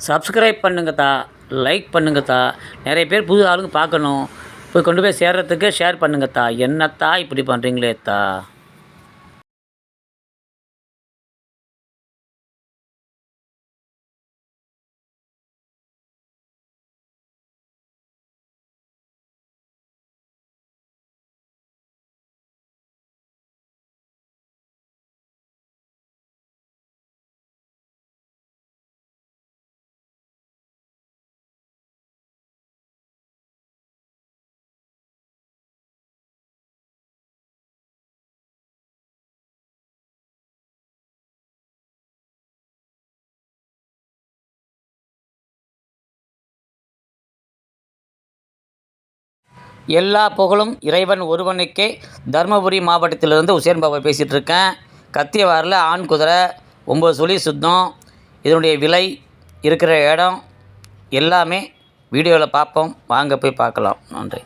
Subscribe பண்ணுங்கத்தா, like பண்ணுங்கத்தா. நிறைய பேர் புது ஆளுங்க பார்க்கணும். போய் கொண்டு போய் சேர்றதுக்கு ஷேர் பண்ணுங்கத்தா. என்னத்தா இப்படி பண்ணுறீங்களேத்தா? எல்லா புகழும் இறைவன் ஒருவனுக்கே. தருமபுரி மாவட்டத்திலிருந்து உசேன் பாபா பேசிகிட்டு இருக்கேன். கத்தியவாரில் ஆண் குதிரை 9 சுழி சுத்தம். இதனுடைய விலை, இருக்கிற இடம் எல்லாமே வீடியோவில் பார்ப்போம். வாங்க போய் பார்க்கலாம். நன்றி.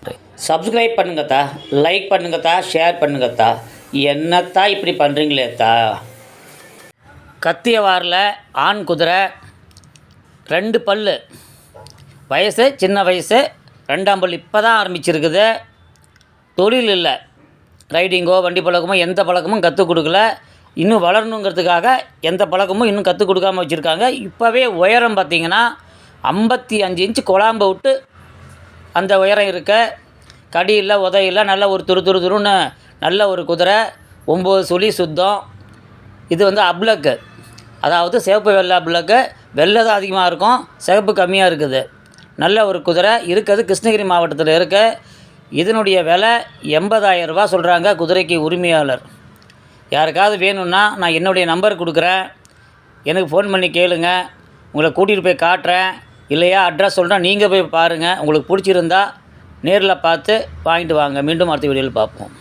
சப்ஸ்கிரைப் பண்ணுங்கத்தா, லைக் பண்ணுங்கத்தா, ஷேர் பண்ணுங்கத்தா. என்னத்தா இப்படி பண்ணுறீங்களேத்தா? கத்தியவாரில் ஆண் குதிரை 2 பல், வயசு சின்ன வயசு, 2ஆம் பல் இப்போ தான் ஆரம்பிச்சிருக்குது. தொழில் இல்லை, ரைடிங்கோ வண்டி பழக்கமோ எந்த பழக்கமும் கற்றுக் கொடுக்கல. இன்னும் வளரணுங்கிறதுக்காக எந்த பழக்கமும் இன்னும் கற்றுக் கொடுக்காமல் வச்சுருக்காங்க. இப்போவே உயரம் பார்த்திங்கன்னா 55 இன்ச்சு குழாம்பை விட்டு அந்த உயரம் இருக்க. கடி இல்லை, உதை இல்லை, நல்ல ஒரு துருன்னு நல்ல ஒரு குதிரை. 9 சுழி சுத்தம். இது வந்து அப்ளக்கு, அதாவது சிவப்பு வெள்ளை அப்ளக்கு. வெள்ளை தான் அதிகமாக இருக்கும், சிவப்பு கம்மியாக இருக்குது. நல்ல ஒரு குதிரை இருக்கிறது கிருஷ்ணகிரி மாவட்டத்தில் இருக்க. இதனுடைய விலை 80,000 ரூபா சொல்கிறாங்க குதிரைக்கு உரிமையாளர். யாருக்காவது வேணும்னா நான் என்னுடைய நம்பர் கொடுக்குறேன், எனக்கு ஃபோன் பண்ணி கேளுங்க. உங்களை கூட்டிகிட்டு போய் காட்டுறேன். இல்லையா அட்ரஸ் சொல்கிறேன், நீங்கள் போய் பாருங்கள். உங்களுக்கு பிடிச்சிருந்தா நேரில் பார்த்து வாங்கிட்டு வாங்க. மீண்டும் அடுத்த வீடியோவில் பார்ப்போம்.